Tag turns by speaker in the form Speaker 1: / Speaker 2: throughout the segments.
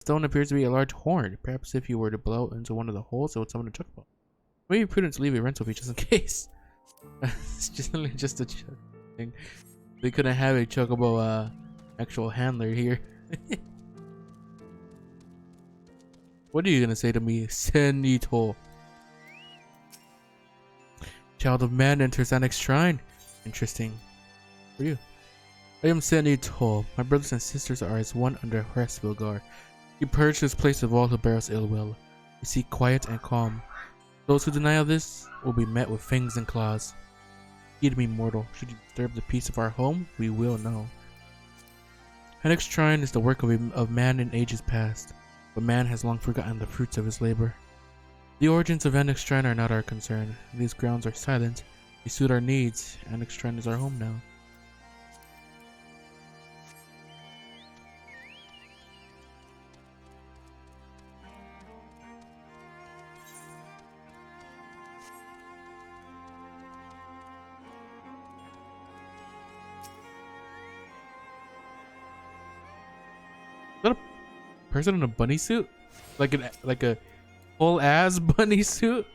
Speaker 1: stone appears to be a large horn. Perhaps if you were to blow into one of the holes, it would summon a chocobo. Maybe prudent to leave a rental fee just in case. It's just a thing. They couldn't have a chocobo actual handler here. What are you gonna say to me, Senito? Child of man enters Annex Shrine. Interesting. For you. I am Senito. My brothers and sisters are as one under Hresvilgar. You purge this place of all who bear us ill will. We seek quiet and calm. Those who deny of this will be met with fangs and claws. Heed me, mortal. Should you disturb the peace of our home, we will know. Annex Shrine is the work of man in ages past, but man has long forgotten the fruits of his labor. The origins of Annex Shrine are not our concern. These grounds are silent. They suit our needs. Annex Shrine is our home now. Is that a person in a bunny suit? Like a full ass bunny suit?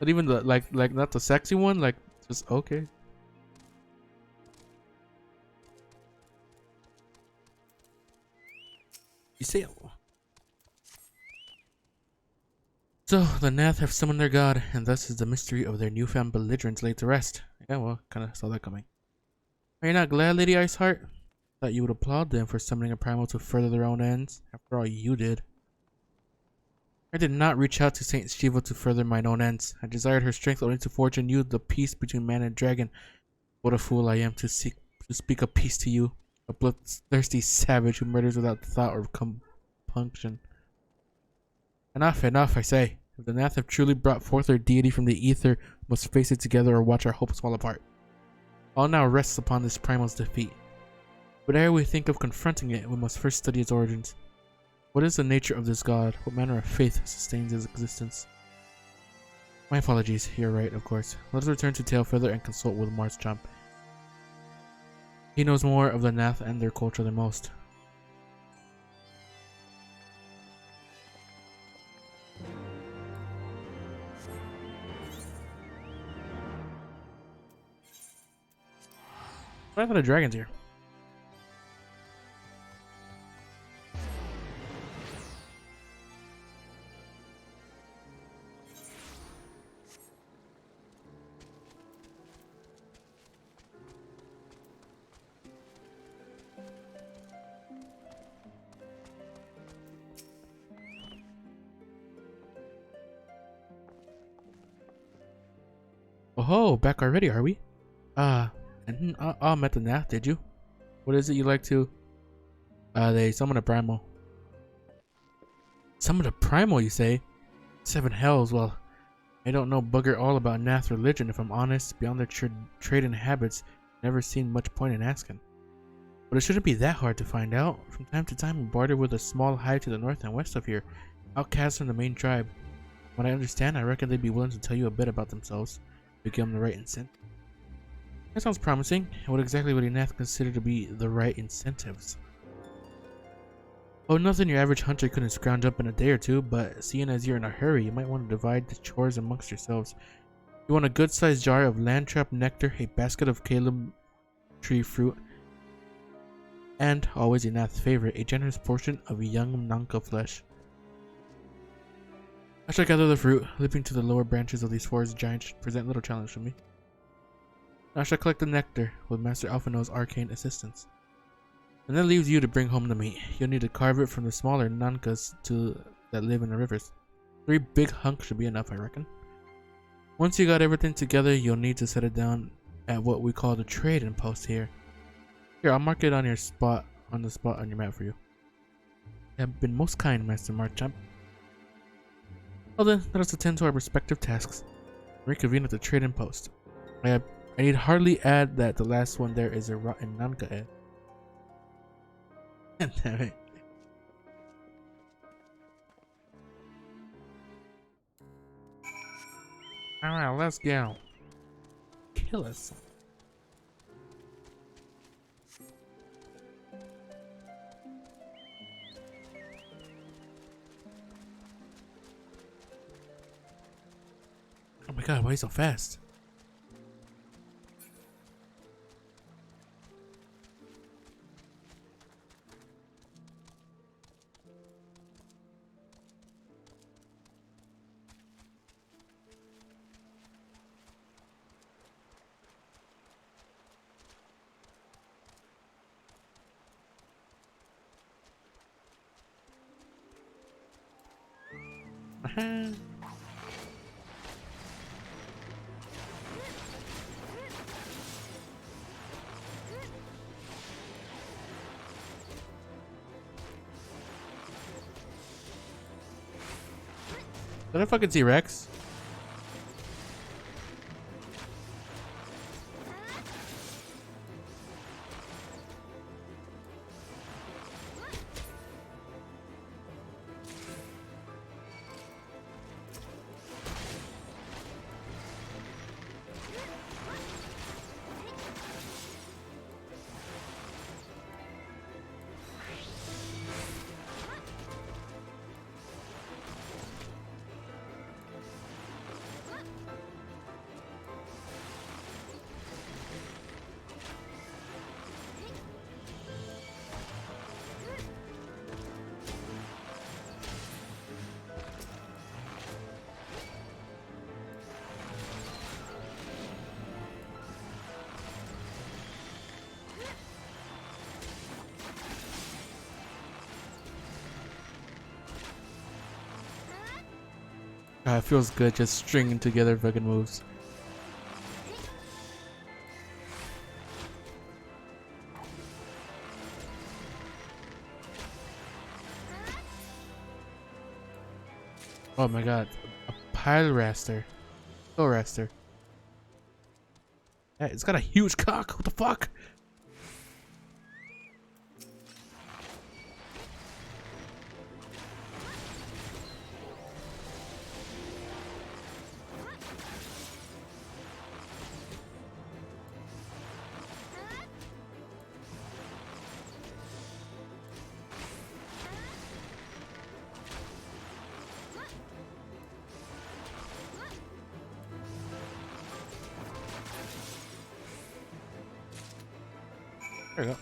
Speaker 1: Not even the like not the sexy one, like just okay. You say so the Nath have summoned their god, and thus is the mystery of their newfound belligerence laid to rest. Yeah, well, kinda saw that coming. Are you not glad, Lady Iceheart? Thought you would applaud them for summoning a primal to further their own ends. After all, you did. I did not reach out to Saint Shiva to further mine own ends. I desired her strength only to forge anew the peace between man and dragon. What a fool I am to speak of peace to you, a bloodthirsty savage who murders without thought or compunction. Enough, enough, I say. If the Nath have truly brought forth their deity from the ether, we must face it together or watch our hopes fall apart. All now rests upon this primal's defeat. But ere we think of confronting it, we must first study its origins. What is the nature of this god? What manner of faith sustains his existence? My apologies, you're right, of course. Let us return to Tailfeather and consult with Marschamp. He knows more of the Nath and their culture than most. What happened to dragons here? Oh, back already, are we? And met the Nath, did you? What is it you like to? They summoned a primal. Summoned a primal, you say? Seven hells, well, I don't know bugger all about Nath religion, if I'm honest. Beyond their trade and habits, never seen much point in asking. But it shouldn't be that hard to find out. From time to time, we barter with a small hive to the north and west of here, outcasts from the main tribe. From what I understand, I reckon they'd be willing to tell you a bit about themselves. To give them the right incentive. That sounds promising. What exactly would a Nath consider to be the right incentives? Oh, nothing your average hunter couldn't scrounge up in a day or two, but seeing as you're in a hurry, you might want to divide the chores amongst yourselves. You want a good-sized jar of landtrap nectar, a basket of Caleb tree fruit, and, always a Nath's favorite, a generous portion of young Nanka flesh. I shall gather the fruit. Leaping to the lower branches of these forest giants should present little challenge for me. I shall collect the nectar with Master Alphino's arcane assistance. And that leaves you to bring home the meat. You'll need to carve it from the smaller Nankas that live in the rivers. 3 big hunks should be enough, I reckon. Once you got everything together, you'll need to set it down at what we call the trading post here. Here, I'll mark it on the spot on your map for you. You have been most kind, Master Marschamp. Well then, let us attend to our respective tasks. Reconvene at the trading post. I need hardly add that the last one there is a rotten Nanka egg. Damn it. Alright, let's go. Kill us. Oh my god, why are you so fast? Did I fucking T-Rex? God, it feels good just stringing together fucking moves. Oh my god, a pile raster. Go raster. Yeah, it's got a huge cock. What the fuck? There we go.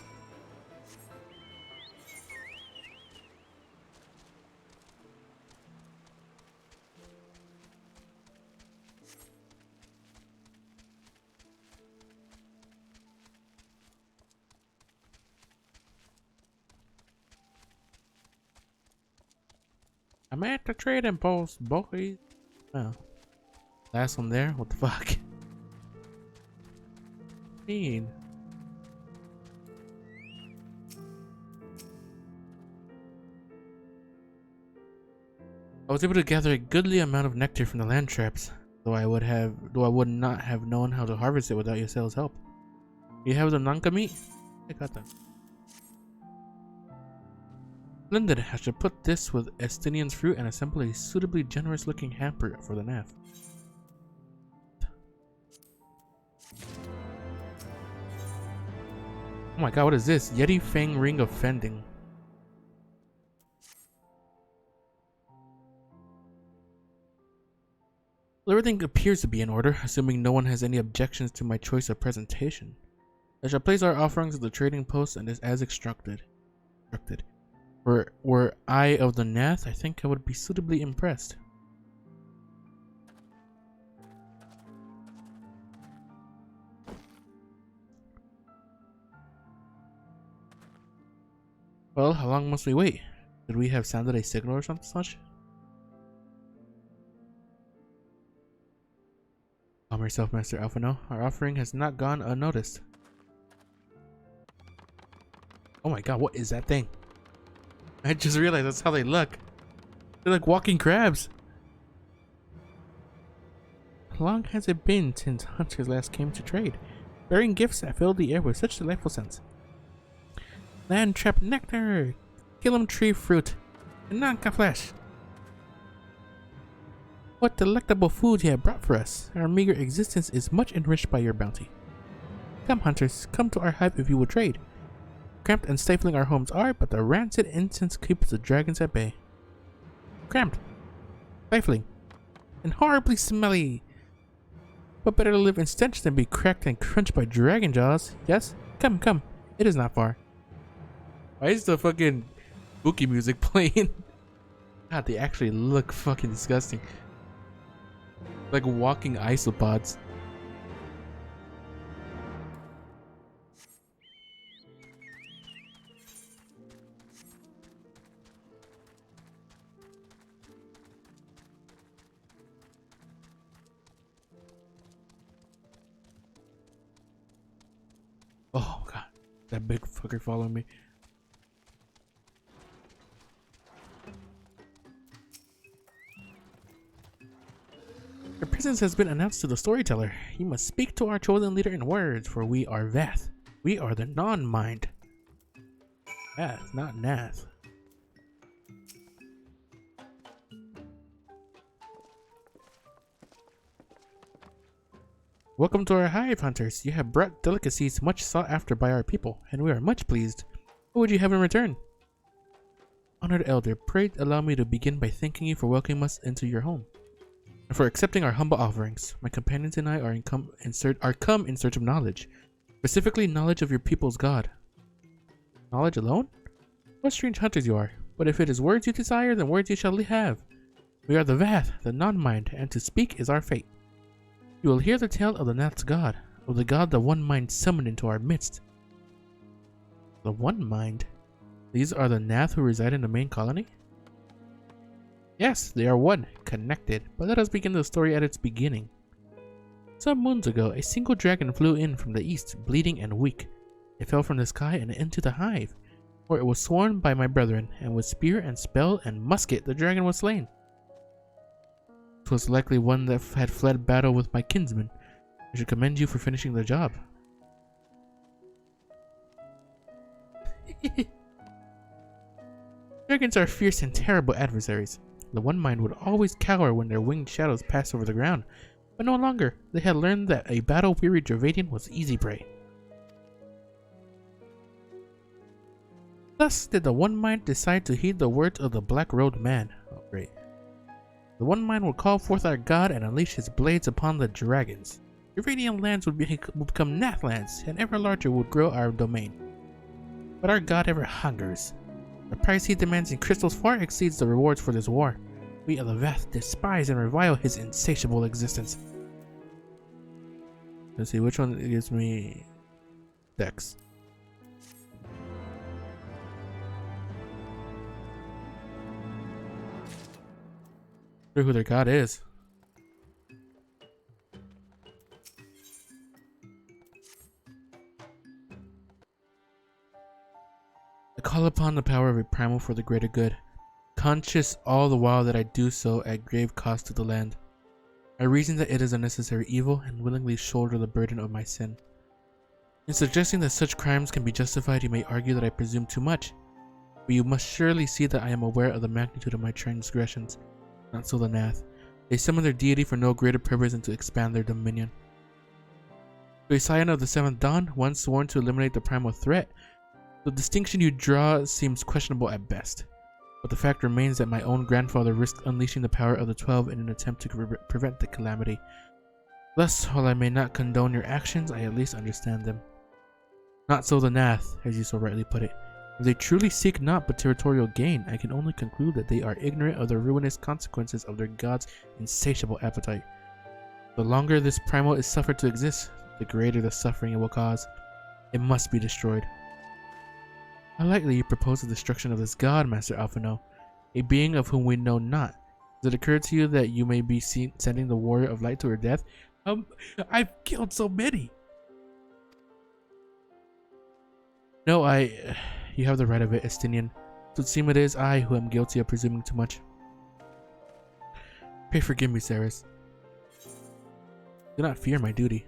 Speaker 1: I'm at the trading post, boys. Oh. Last one there? What the fuck? Mean. I was able to gather a goodly amount of nectar from the land traps, though I would not have known how to harvest it without Yosel's help. You have the Nanka meat? I got that. Splendid. I should put this with Estinian's fruit and assemble a suitably generous looking hamper for the nav. Oh my god, what is this? Yeti Fang Ring of Fending. Well, everything appears to be in order, assuming no one has any objections to my choice of presentation. I shall place our offerings at the trading post and as instructed. Were I of the Nath, I think I would be suitably impressed. Well, how long must we wait? Did we have sounded a signal or something such? Calm yourself, Master Alphino. Our offering has not gone unnoticed. Oh my god, what is that thing? I just realized that's how they look. They're like walking crabs. How long has it been since hunters last came to trade, bearing gifts that filled the air with such delightful scents? Land trap nectar, kilum tree fruit, and Nanka flesh. What delectable food you have brought for us. Our meager existence is much enriched by your bounty. Come, hunters, come to our hive if you will trade. Cramped and stifling our homes are, but the rancid incense keeps the dragons at bay. Cramped, stifling, and horribly smelly. But better to live in stench than be cracked and crunched by dragon jaws. Yes? Come, come. It is not far. Why is the fucking spooky music playing? God, they actually look fucking disgusting. Like walking isopods. Oh god, that big fucker following me. Your presence has been announced to the storyteller. You must speak to our chosen leader in words, for we are Vath. We are the non-mind. Vath, not Nath. Welcome to our hive, hunters. You have brought delicacies much sought after by our people, and we are much pleased. What would you have in return? Honored elder, pray allow me to begin by thanking you for welcoming us into your home, and for accepting our humble offerings. My companions and I are come in search of knowledge, specifically knowledge of your people's god. Knowledge alone? What strange hunters you are! But if it is words you desire, then words you shall have. We are the Vath, the non-mind, and to speak is our fate. You will hear the tale of the Nath's god, of the god the One Mind summoned into our midst. The One Mind? These are the Nath who reside in the main colony? Yes, they are one, connected, but let us begin the story at its beginning. Some moons ago, a single dragon flew in from the east, bleeding and weak. It fell from the sky and into the hive, where it was sworn by my brethren, and with spear and spell and musket the dragon was slain. 'Twas likely one that had fled battle with my kinsmen. I should commend you for finishing the job. Dragons are fierce and terrible adversaries. The One Mind would always cower when their winged shadows passed over the ground, but no longer. They had learned that a battle-weary Dravadian was easy prey. Thus did the One Mind decide to heed the words of the Black-Robed Man. Oh, great. The One Mind would call forth our god and unleash his blades upon the dragons. Dravadian lands would become Nath lands, and ever larger would grow our domain. But our god ever hungers. The price he demands in crystals far exceeds the rewards for this war. We of the Vath despise and revile his insatiable existence. Let's see, which one gives me Dex? Wonder who their god is. I call upon the power of a primal for the greater good, conscious all the while that I do so at grave cost to the land. I reason that it is a necessary evil and willingly shoulder the burden of my sin. In suggesting that such crimes can be justified, you may argue that I presume too much, but you must surely see that I am aware of the magnitude of my transgressions. Not so the Nath. They summon their deity for no greater purpose than to expand their dominion. To a scion of the Seventh Dawn, one sworn to eliminate the primal threat, the distinction you draw seems questionable at best. But the fact remains that my own grandfather risked unleashing the power of the 12 in an attempt to prevent the calamity. Thus, while I may not condone your actions, I at least understand them. Not so the Nath, as you so rightly put it. If they truly seek not but territorial gain, I can only conclude that they are ignorant of the ruinous consequences of their god's insatiable appetite. The longer this primal is suffered to exist, the greater the suffering it will cause. It must be destroyed. How likely you propose the destruction of this god, Master Alphino, a being of whom we know not. Does it occur to you that you may be sending the warrior of light to her death? I've killed so many! No, you have the right of it, Estinian. It would seem it is I who am guilty of presuming too much. Pray forgive me, Ceres. Do not fear my duty.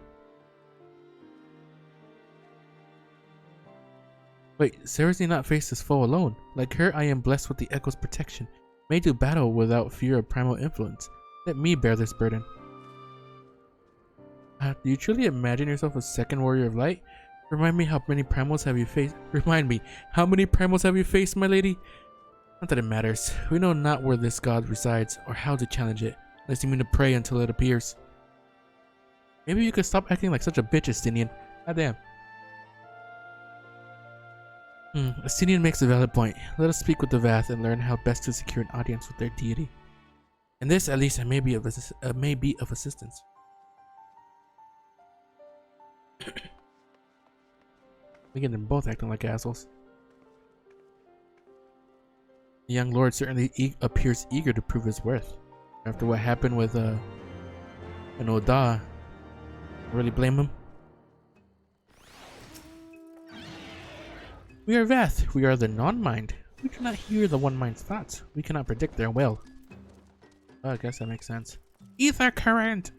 Speaker 1: Wait, Ceres need not face this foe alone. Like her, I am blessed with the Echo's protection, may do battle without fear of primal influence. Let me bear this burden. Do you truly imagine yourself a second warrior of light? Remind me how many primals have you faced? Remind me, how many primals have you faced, my lady? Not that it matters. We know not where this god resides, or how to challenge it, unless you mean to pray until it appears. Maybe you could stop acting like such a bitch, Estinian. Goddamn. Estinian makes a valid point. Let us speak with the Vath and learn how best to secure an audience with their deity. And this, at least, may be of assistance. We get them both acting like assholes. The young lord certainly appears eager to prove his worth. After what happened with an Oda, really blame him? We are Vath. We are the non-mind. We cannot hear the one-mind's thoughts. We cannot predict their will. Oh, I guess that makes sense. Ether current!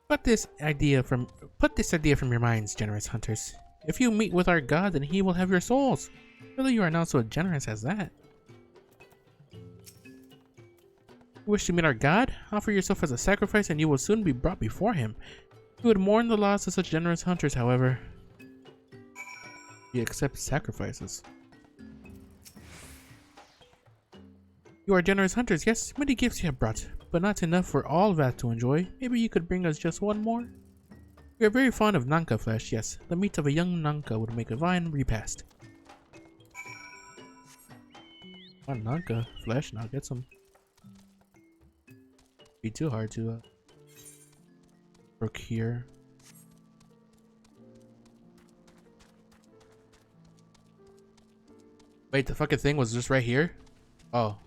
Speaker 1: Put this idea from your minds, generous hunters. If you meet with our god, then he will have your souls. Surely you are not so generous as that. You wish to meet our god? Offer yourself as a sacrifice and you will soon be brought before him. You would mourn the loss of such generous hunters, however. He accepts sacrifices. You are generous hunters, yes. Many gifts you have brought, but not enough for all Vath to enjoy. Maybe you could bring us just one more? We are very fond of Nanka flesh, yes. The meat of a young Nanka would make a fine repast. Nanka flesh, now get some. Be too hard to procure. Wait, the fucking thing was just right here? Oh.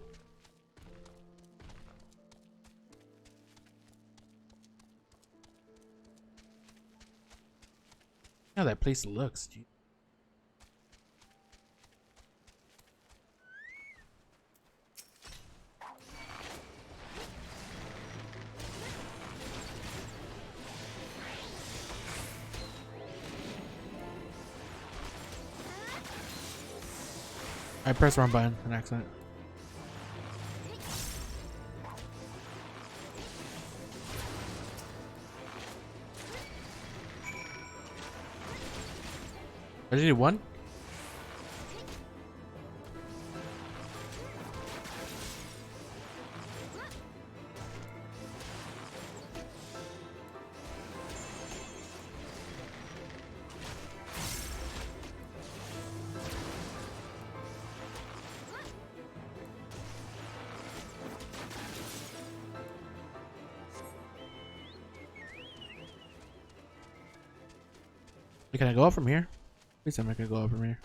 Speaker 1: How that place looks, dude. I pressed wrong button, an accident. I just need one? Can I go up from here? Please tell me I can go up from here.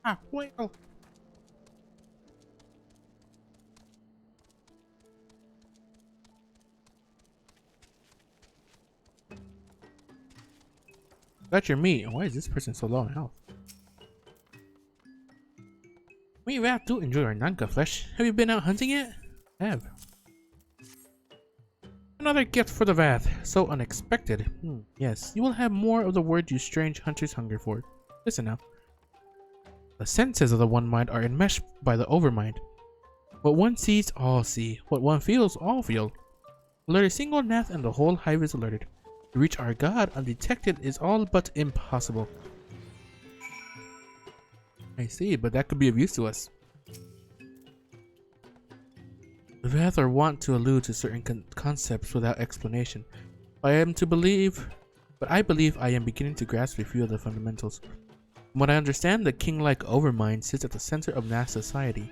Speaker 1: Ah, whale! Got your meat. Why is this person so low in health? We Vath do enjoy our Nanka flesh. Have you been out hunting yet? Have. Another gift for the Vath. So unexpected. Yes, you will have more of the words you strange hunters hunger for. Listen now. The senses of the one mind are enmeshed by the overmind. What one sees, all see. What one feels, all feel. Alert a single Nath and the whole hive is alerted. To reach our god undetected is all but impossible. I see, but that could be of use to us. The Vath are wont to allude to certain concepts without explanation. I believe I am beginning to grasp a few of the fundamentals. From what I understand, the king-like overmind sits at the center of Nath society,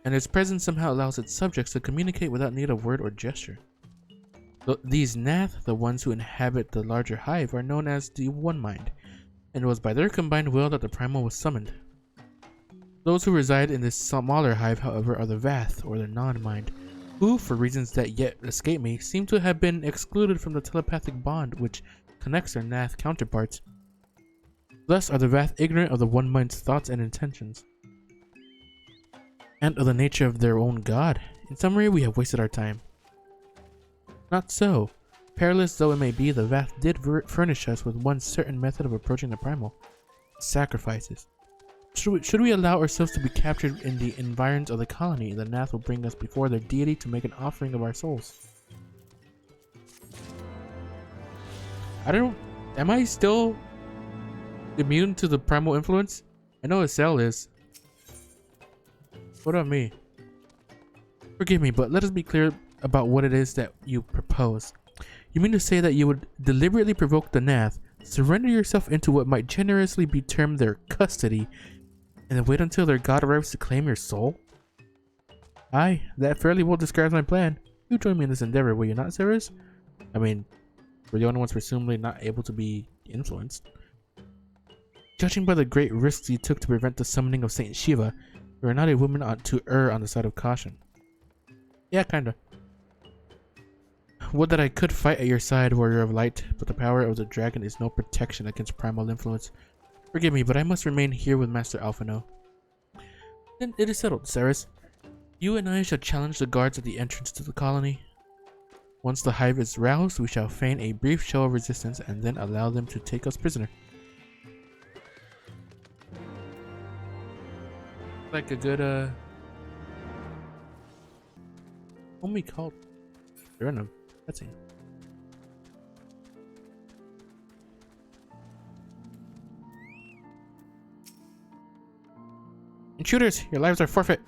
Speaker 1: and its presence somehow allows its subjects to communicate without need of word or gesture. These Nath, the ones who inhabit the larger hive, are known as the One Mind, and it was by their combined will that the Primal was summoned. Those who reside in this smaller hive, however, are the Vath, or the non-mind, who, for reasons that yet escape me, seem to have been excluded from the telepathic bond which connects their Nath counterparts. Thus are the Vath ignorant of the One Mind's thoughts and intentions, and of the nature of their own god. In summary, we have wasted our time. Not so. Perilous though it may be, the Vath did furnish us with one certain method of approaching the Primal. Sacrifices. Should we allow ourselves to be captured in the environs of the colony? The Nath will bring us before their deity to make an offering of our souls. I don't... Am I still immune to the primal influence? I know Estelle is. What about me? Forgive me, but let us be clear about what it is that you propose. You mean to say that you would deliberately provoke the Nath, surrender yourself into what might generously be termed their custody, and then wait until their god arrives to claim your soul? Aye, that fairly well describes my plan. You join me in this endeavor, will you not, Ceres? I mean, we're the only ones presumably not able to be influenced. Judging by the great risks you took to prevent the summoning of Saint Shiva, you are not a woman to err on the side of caution. Yeah, kinda. Would that I could fight at your side, warrior of light, but the power of the dragon is no protection against primal influence. Forgive me, but I must remain here with Master Alphino. Then it is settled, Ceres. You and I shall challenge the guards at the entrance to the colony. Once the hive is roused, we shall feign a brief show of resistance and then allow them to take us prisoner. Like a good, what we called? They're in a cutscene. Intruders, your lives are forfeit.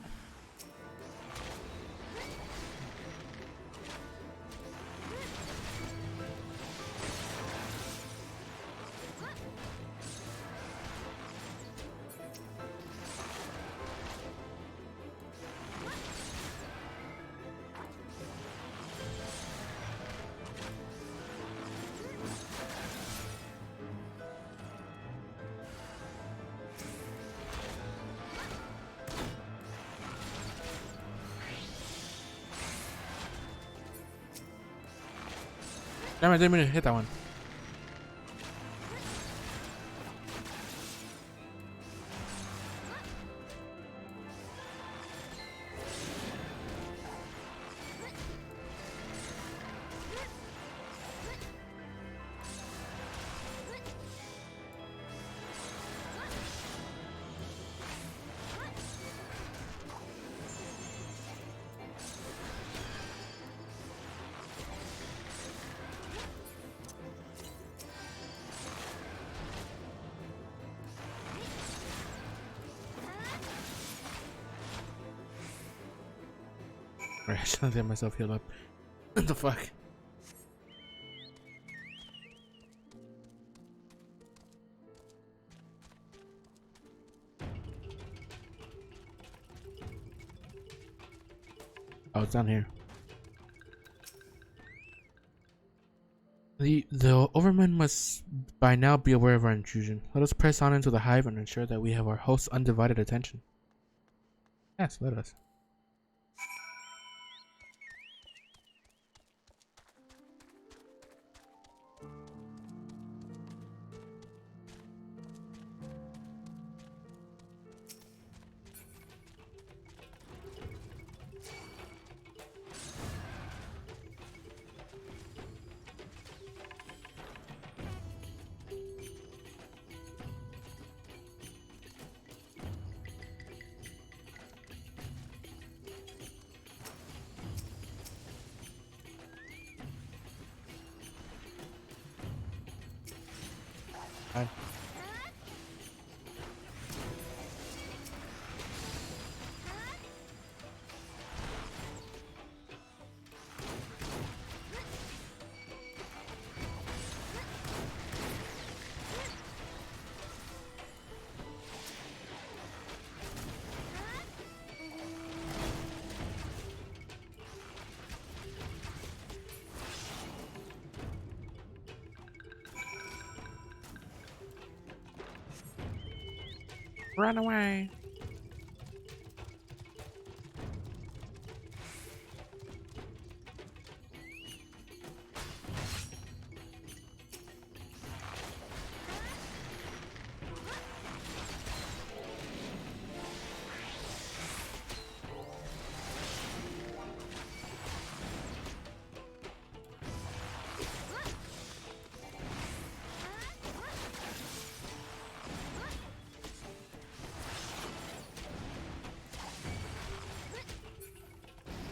Speaker 1: Damn it, I didn't mean to hit that one. Alright, I shouldn't get myself healed up. What the fuck? Oh, it's down here. The overmen must by now be aware of our intrusion. Let us press on into the hive and ensure that we have our host's undivided attention. Yes, let us. Fine. Run away.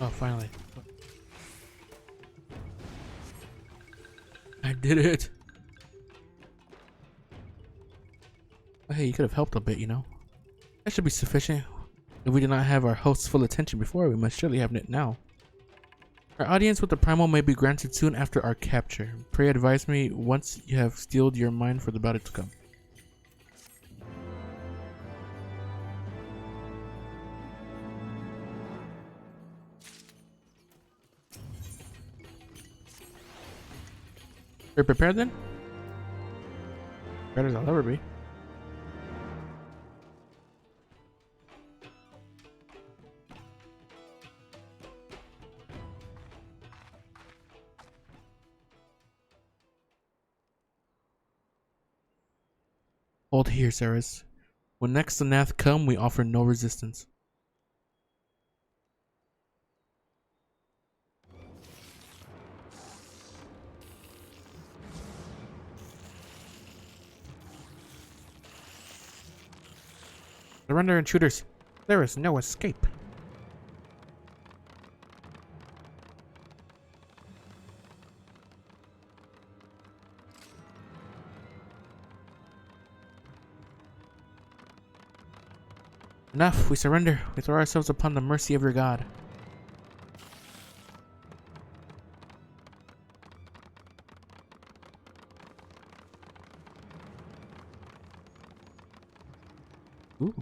Speaker 1: Oh, finally. I did it. Oh, hey, you could have helped a bit, you know. That should be sufficient. If we did not have our host's full attention before, we must surely have it now. Our audience with the primal may be granted soon after our capture. Pray advise me once you have steeled your mind for the battle to come. Are you prepared then? Prepared as I'll ever be. Hold here, Saris. When next the Nath come, we offer no resistance. Surrender, intruders. There is no escape. Enough, we surrender. We throw ourselves upon the mercy of your god. Ooh.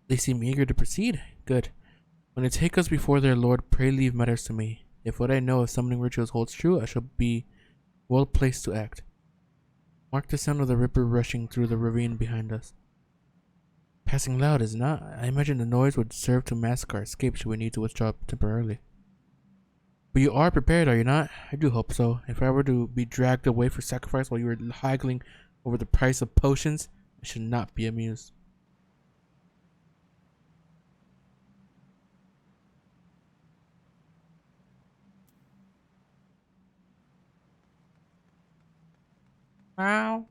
Speaker 1: They seem eager to proceed. Good. When they take us before their lord, pray leave matters to me. If what I know of summoning rituals holds true, I shall be well placed to act. Mark the sound of the river rushing through the ravine behind us. Passing loud, is it not? I imagine the noise would serve to mask our escape should we need to withdraw temporarily. But you are prepared, are you not? I do hope so. If I were to be dragged away for sacrifice while you were haggling over the price of potions, I should not be amused. Wow.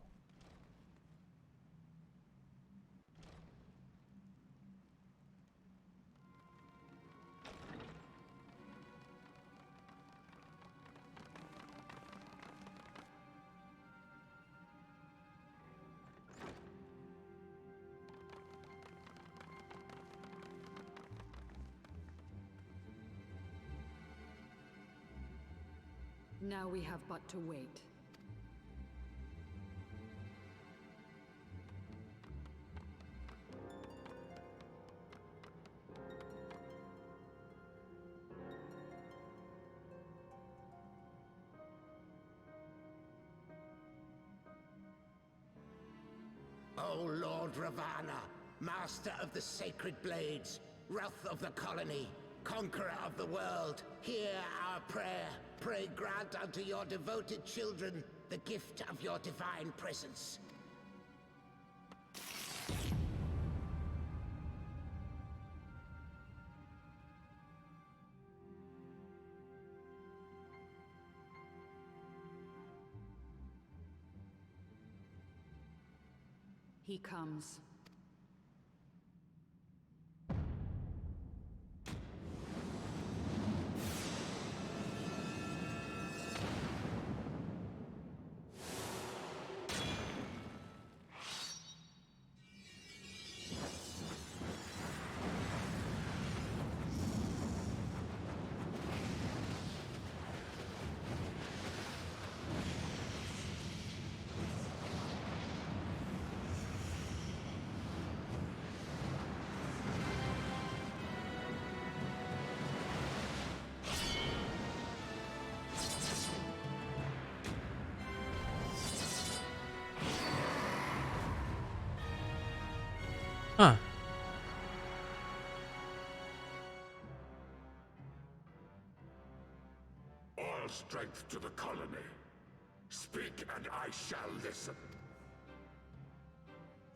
Speaker 2: Now we have but to wait.
Speaker 3: O Lord Ravana, master of the sacred blades, wrath of the colony, conqueror of the world, hear our prayer. Pray grant unto your devoted children the gift of your divine presence.
Speaker 2: He comes.
Speaker 1: Huh.
Speaker 4: All strength to the colony. Speak and I shall listen.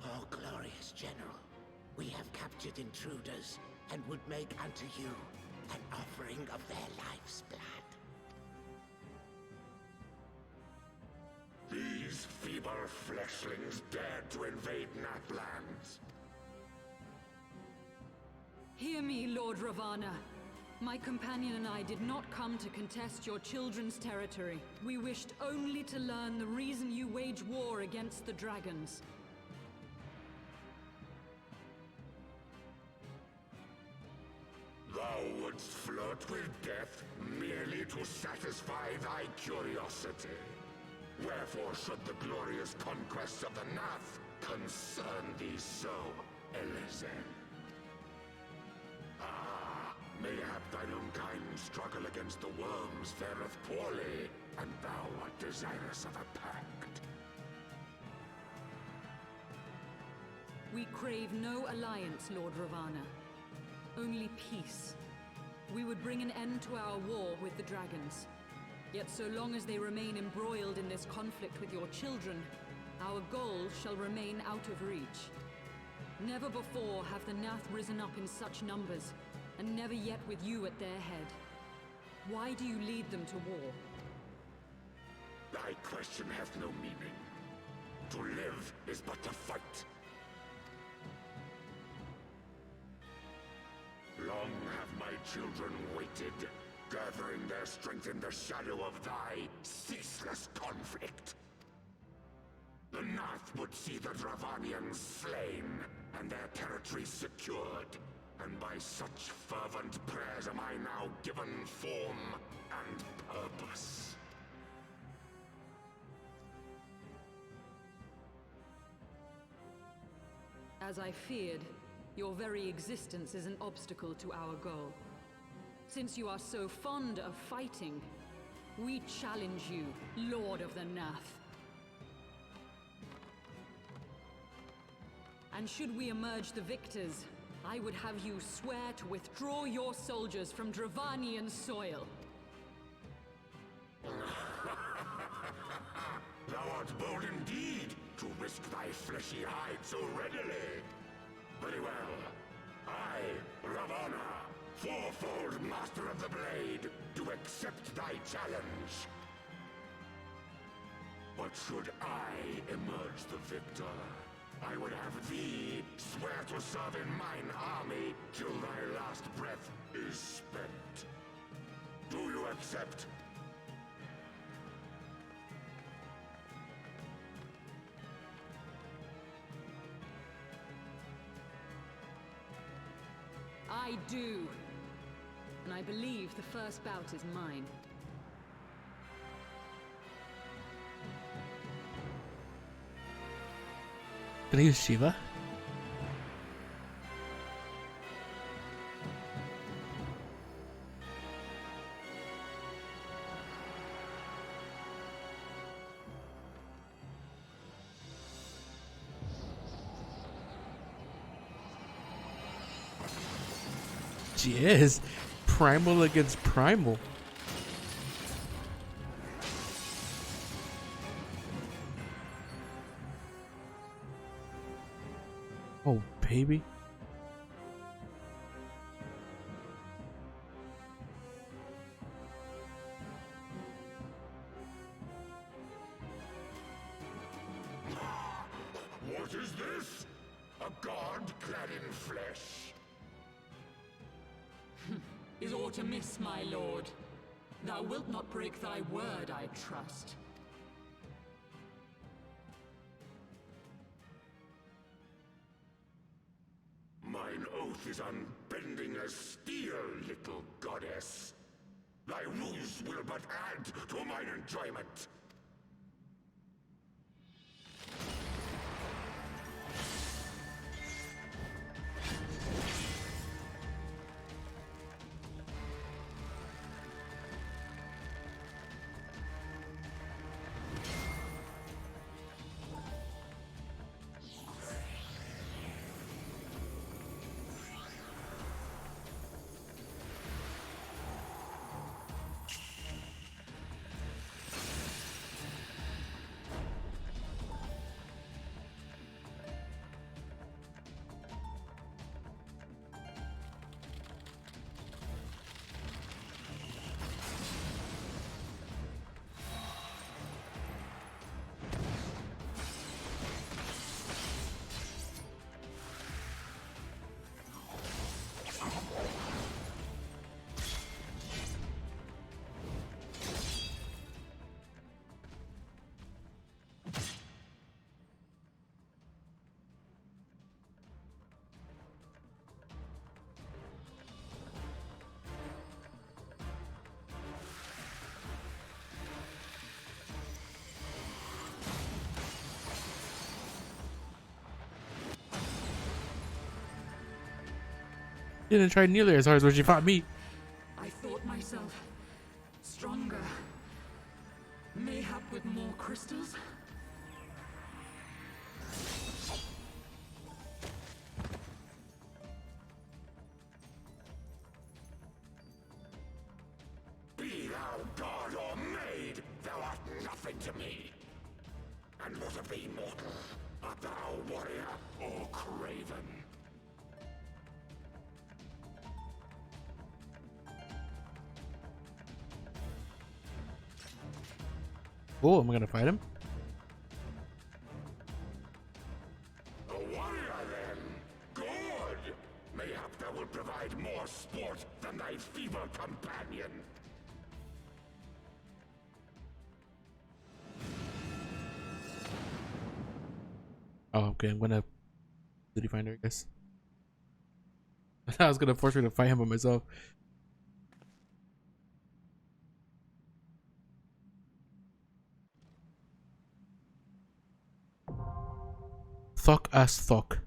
Speaker 3: O glorious general, We have captured intruders and would make unto you an offering of their life's blood.
Speaker 4: These feeble fleshlings dared to invade Nathlands.
Speaker 2: Hear me, Lord Ravana. My companion and I did not come to contest your children's territory. We wished only to learn the reason you wage war against the dragons.
Speaker 4: Thou wouldst flirt with death merely to satisfy thy curiosity. Wherefore should the glorious conquests of the Nath concern thee so, Elezen? Mayhap thine own kind struggle against the worms fareth poorly, and thou art desirous of a pact.
Speaker 2: We crave no alliance, Lord Ravana. Only peace. We would bring an end to our war with the dragons. Yet so long as they remain embroiled in this conflict with your children, our goal shall remain out of reach. Never before have the Nath risen up in such numbers, and never yet with you at their head. Why do you lead them to war?
Speaker 4: Thy question hath no meaning. To live is but to fight. Long have my children waited, gathering their strength in the shadow of thy ceaseless conflict. The Nath would see the Dravanians slain, and their territory secured. And by such fervent prayers am I now given form and purpose.
Speaker 2: As I feared, your very existence is an obstacle to our goal. Since you are so fond of fighting, we challenge you, Lord of the Nath. And should we emerge the victors, I would have you swear to withdraw your soldiers from Dravanian soil.
Speaker 4: Thou art bold indeed to risk thy fleshy hide so readily. Very well. I, Ravana, fourfold Master of the Blade, do accept thy challenge. But should I emerge the victor, I would have thee swear to serve in mine army till thy last breath is spent. Do you accept?
Speaker 2: I do. And I believe the first bout is mine.
Speaker 1: Can I use Shiva? Jeez, primal against primal. Oh, baby.
Speaker 4: What is this? A god clad in flesh?
Speaker 2: Is aught amiss, my lord? Thou wilt not break thy word, I trust.
Speaker 4: Mine oath is unbending as steel, little goddess. Thy ruse will but add to mine enjoyment.
Speaker 1: didn't try nearly as hard as when she fought me.
Speaker 2: I thought myself stronger. Mayhap with more crystals?
Speaker 4: Be thou god or maid, thou art nothing to me. And what of thee, mortal? Art thou warrior or craven?
Speaker 1: Oh, am I gonna fight him?
Speaker 4: A warrior, then? Good! Mayhap thou will provide more sport than thy feeble companion.
Speaker 1: Oh, okay. I'm gonna duty finder, I guess. I was gonna force me to fight him by myself. Thok as Thok.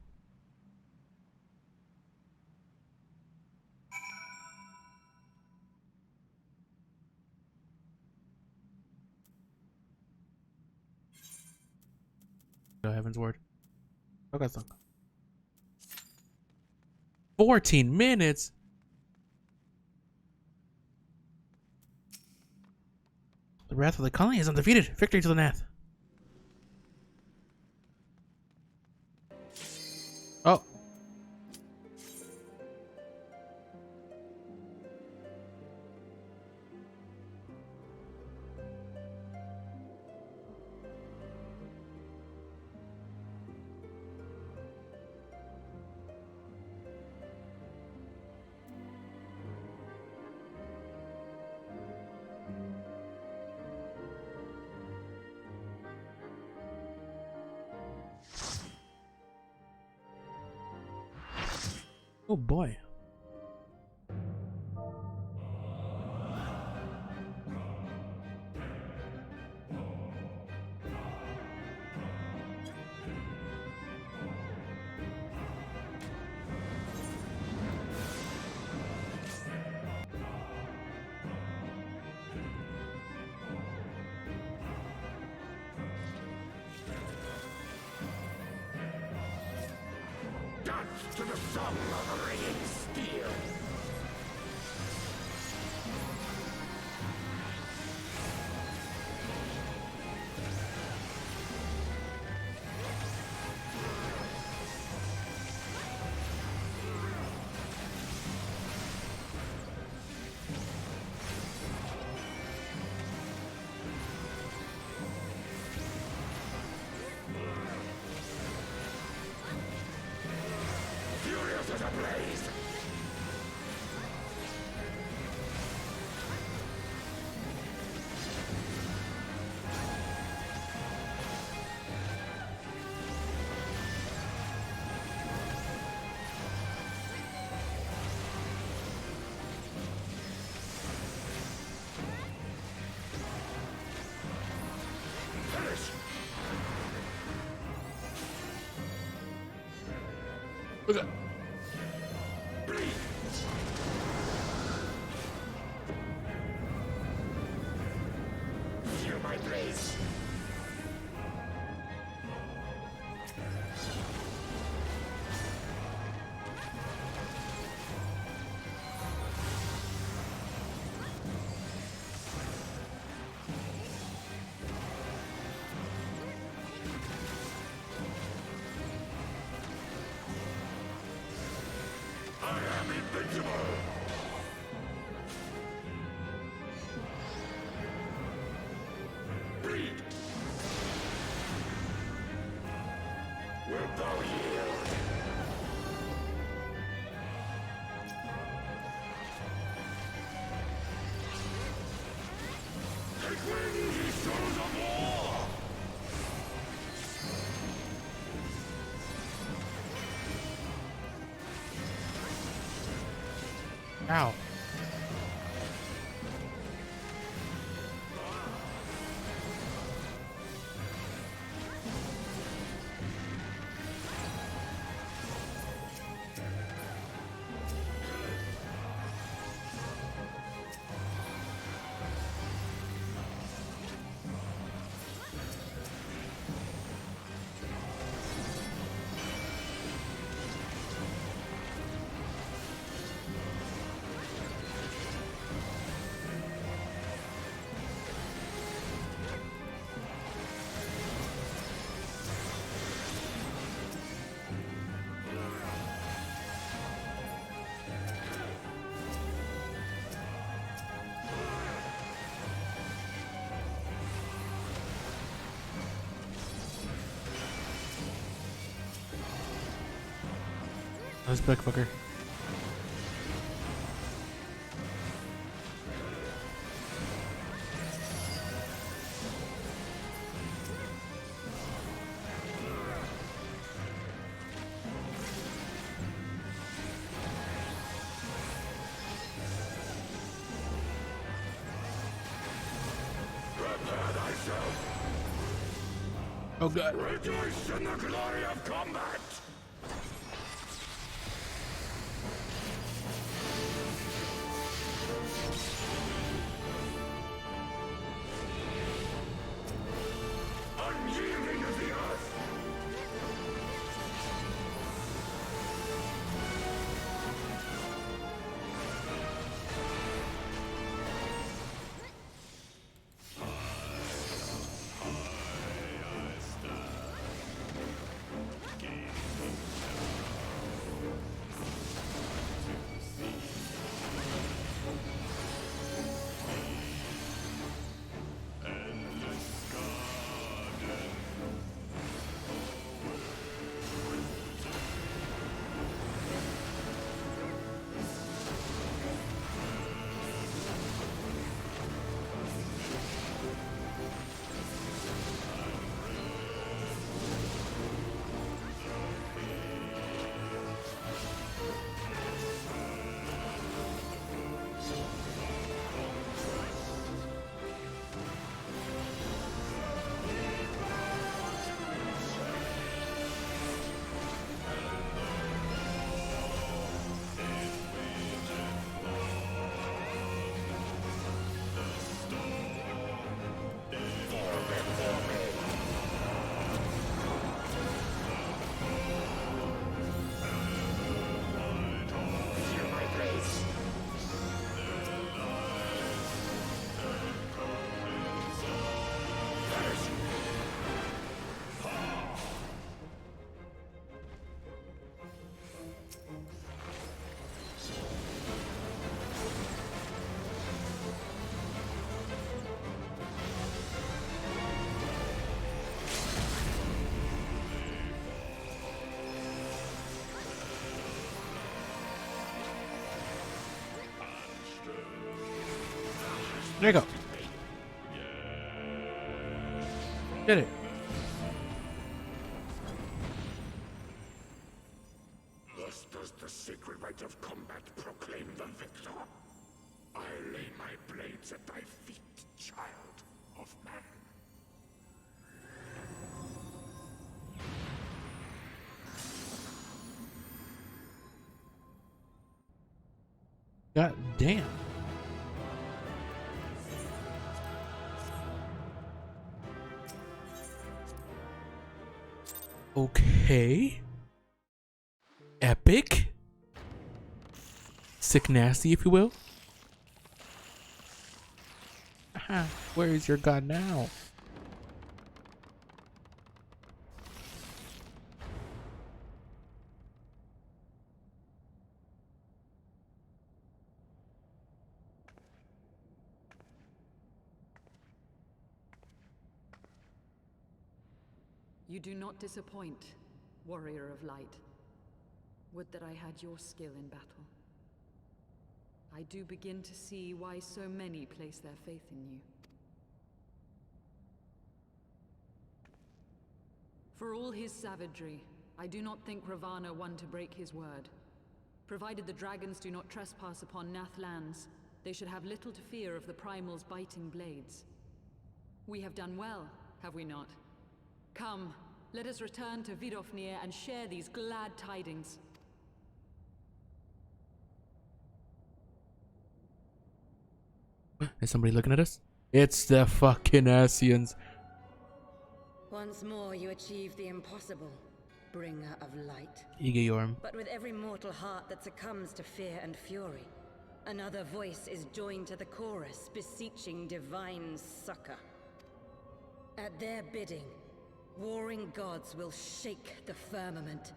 Speaker 1: No heaven's word. Thok as Thok. 14 minutes. The wrath of the colony is undefeated. Victory to the Nath. Oh. Oh boy.
Speaker 4: Dance to the song of ringing steel. Furious as a blaze. Finish.
Speaker 1: Look at
Speaker 4: Breathe. Feel my blaze. I am invincible. Breathe. Wilt thou yield? Take wing, ye sons of war!
Speaker 1: ow. Let's back fucker.
Speaker 4: Prepare thyself.
Speaker 1: Oh god.
Speaker 4: Rejoice in the glory of combat. Unyielding of the earth.
Speaker 1: There you go. Did it.
Speaker 4: Thus does the sacred rite of combat proclaim the victor. I lay my blades at thy feet, child of man.
Speaker 1: God damn. Okay. Epic. Sick nasty, if you will. Where is your god now?
Speaker 2: You do not disappoint, warrior of light. Would that I had your skill in battle. I do begin to see why so many place their faith in you. For all his savagery, I do not think Ravana one to break his word. Provided the dragons do not trespass upon Nath lands, they should have little to fear of the Primal's biting blades. We have done well, have we not? Come, let us return to Vidofnir and share these glad tidings.
Speaker 1: Is somebody looking at us? It's the fucking Asians.
Speaker 5: Once more you achieve the impossible, bringer of light.
Speaker 1: Igeyorm.
Speaker 5: But with every mortal heart that succumbs to fear and fury, another voice is joined to the chorus, beseeching divine succor. At their bidding, warring gods will shake the firmament,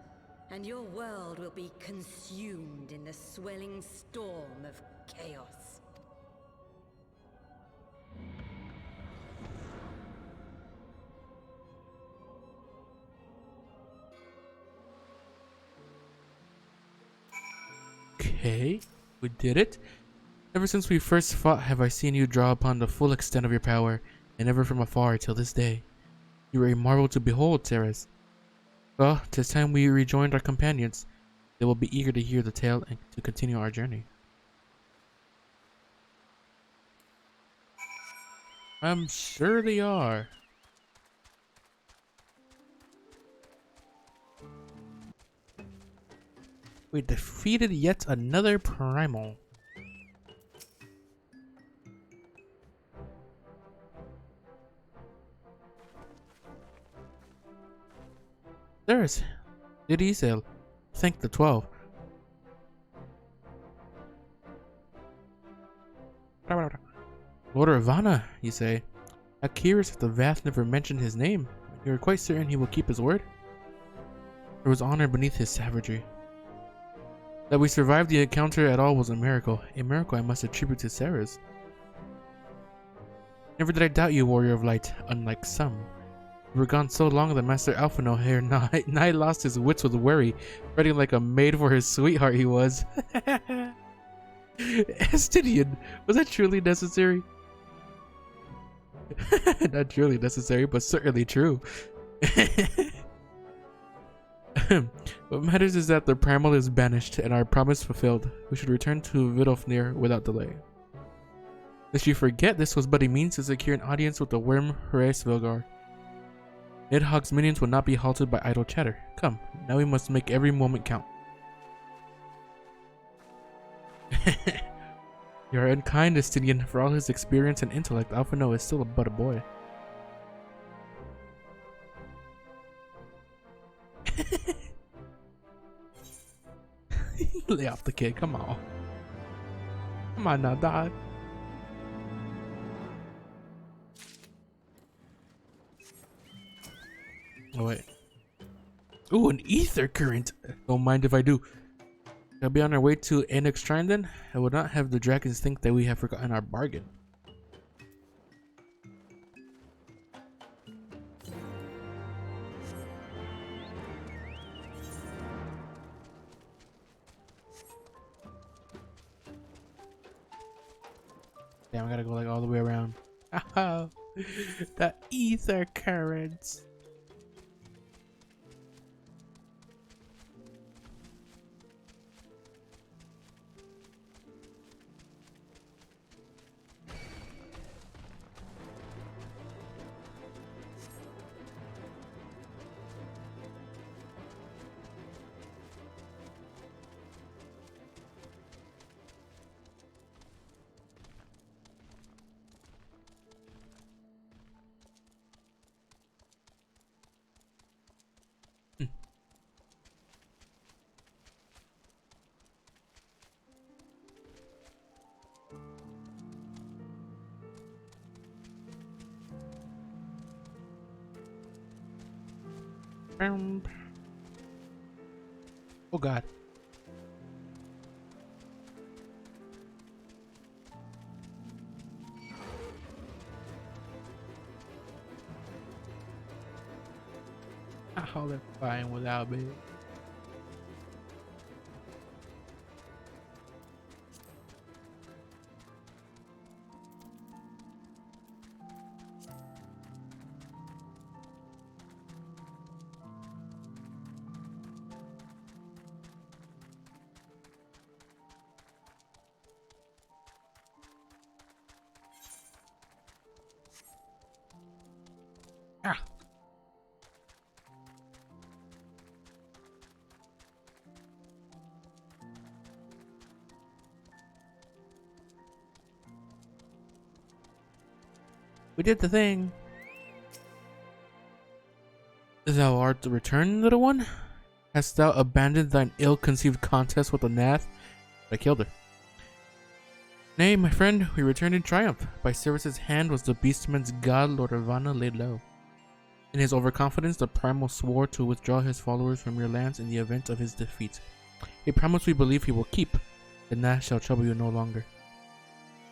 Speaker 5: and your world will be consumed in the swelling storm of chaos.
Speaker 1: Okay, we did it. Ever since we first fought have I seen you draw upon the full extent of your power, and ever from afar till this day. You are a marvel to behold, Ceres. Well, 'tis time we rejoined our companions. They will be eager to hear the tale and to continue our journey. I'm sure they are. We defeated yet another primal. There's did he say thank the 12. Lord Ravana, you say? How curious that the Vath never mentioned his name. You are quite certain he will keep his word? There was honor beneath his savagery. That we survived the encounter at all was a miracle I must attribute to Ceres. Never did I doubt you, warrior of light, unlike some. We were gone so long that Master Alphino here nigh lost his wits with worry, fretting like a maid for his sweetheart he was. Estidian, was that truly necessary? Not truly necessary, but certainly true. What matters is that the primal is banished and our promise fulfilled. We should return to Vidofnir without delay. Lest you forget, this was but a means to secure an audience with the worm Hraesvelgar. Nidhogg's minions will not be halted by idle chatter. Come, now we must make every moment count. You are unkind, Estidian. For all his experience and intellect, Alphino is still but a boy. Lay off the kid, come on. Come on now, dog. Oh wait. Ooh, an ether current. Don't mind if I do. Shall be on our way to Annex Shrine then? I would not have the dragons think that we have forgotten our bargain. Damn, I gotta go like all the way around. Oh, the ether currents. Oh god. Oh, they're fine without me. Ah. We did the thing. Thou art returned, little one? Hast thou abandoned thine ill-conceived contest with the Nath? I killed her. Nay, my friend, we returned in triumph. By Ceres' hand was the beastman's god, Lord Ravana, laid low. In his overconfidence, the primal swore to withdraw his followers from your lands in the event of his defeat. A promise we believe he will keep. The Nath shall trouble you no longer.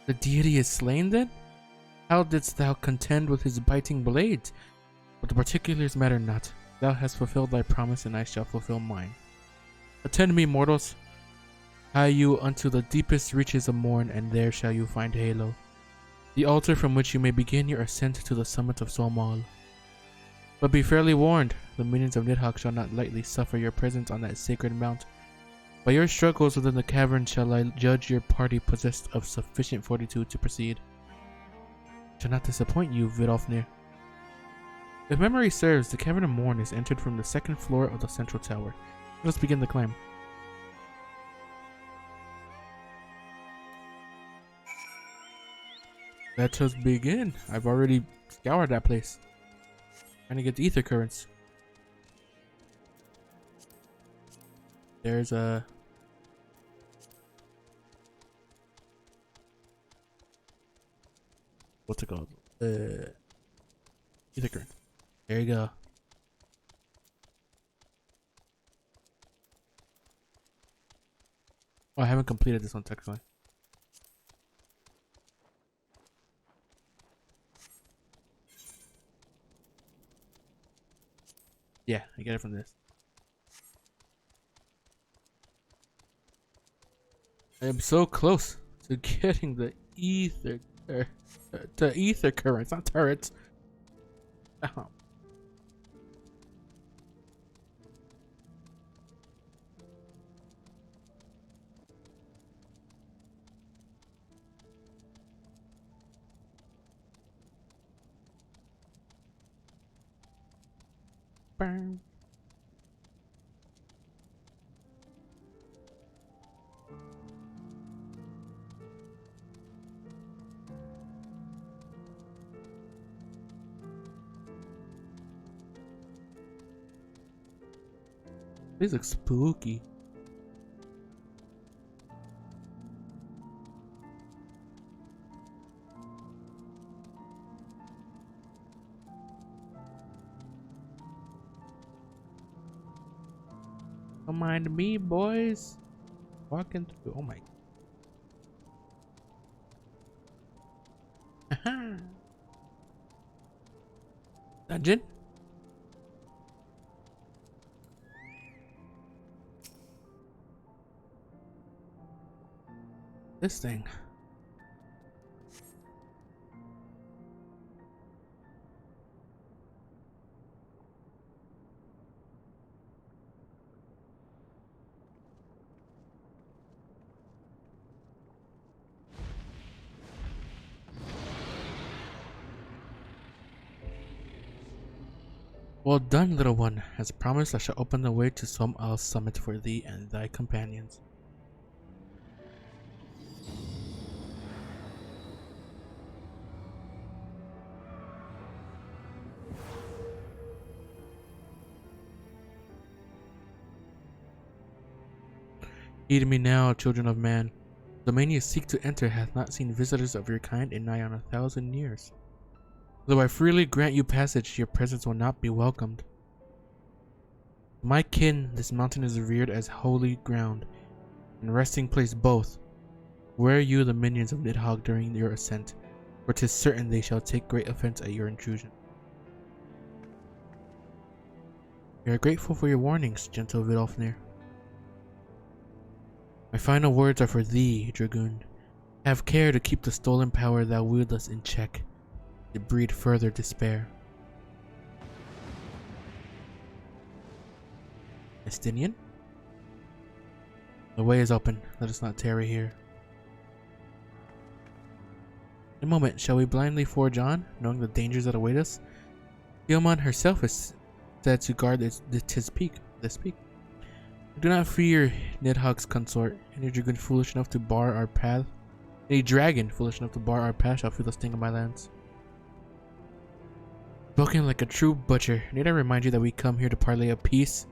Speaker 1: The deity is slain then? How didst thou contend with his biting blades? But the particulars matter not. Thou hast fulfilled thy promise, and I shall fulfill mine. Attend me, mortals. Hie you unto the deepest reaches of morn, and there shall you find Halo, the altar from which you may begin your ascent to the summit of Somal. But be fairly warned, the minions of Nidhogg shall not lightly suffer your presence on that sacred mount. By your struggles within the cavern shall I judge your party possessed of sufficient fortitude to proceed. Shall not disappoint you, Vidofnir. If memory serves, the Cavern of Morn is entered from the second floor of the central tower. Let us begin the climb. Let us begin. I've already scoured that place. Trying to get the ether currents. There's a... what's it called? Ether current. There you go. Oh, I haven't completed this one technically. Yeah, I get it from this. I am so close to getting the ether, the ether currents, not turrets. Oh. Bang. These look spooky. Don't mind me, boys. Walking through. Oh my. Dungeon? This thing. Well done, little one. As promised, I shall open the way to Somal's summit for thee and thy companions. Heed me now, children of man. The domain you seek to enter hath not seen visitors of your kind in nigh on 1,000 years. Though I freely grant you passage, your presence will not be welcomed. My kin, this mountain is revered as holy ground, and resting place both. Where you the minions of Nidhogg during your ascent, for 'tis certain they shall take great offense at your intrusion. We are grateful for your warnings, gentle Vidofnir. My final words are for thee, Dragoon. Have care to keep the stolen power thou wieldest in check, to breed further despair. Estinian? The way is open. Let us not tarry here. In a moment, shall we blindly forge on, knowing the dangers that await us? Tiamat herself is said to guard this peak. Do not fear Nidhogg's consort. Any dragon foolish enough to bar our path, shall feel the sting of my lance. Spoken like a true butcher. Need I remind you that we come here to parley of peace?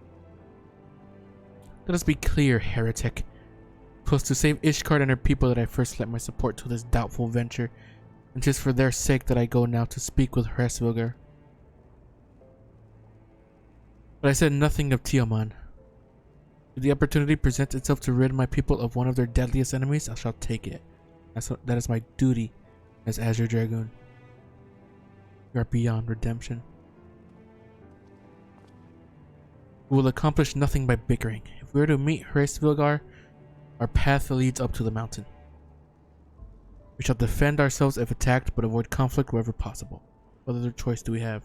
Speaker 1: Let us be clear, heretic. 'Twas to save Ishkard and her people that I first lent my support to this doubtful venture, and 'tis for their sake that I go now to speak with Hresvilgar. But I said nothing of Tiamat. If the opportunity presents itself to rid my people of one of their deadliest enemies, I shall take it. That is my duty as Azure Dragoon. We are beyond redemption. We will accomplish nothing by bickering. If we are to meet Hresvilgar, Our path leads up to the mountain. We shall defend ourselves if attacked, but avoid conflict wherever possible. What other choice do we have?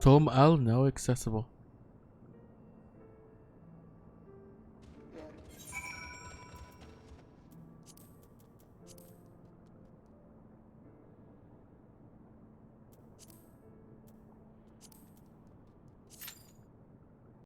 Speaker 1: Tom Al, no accessible.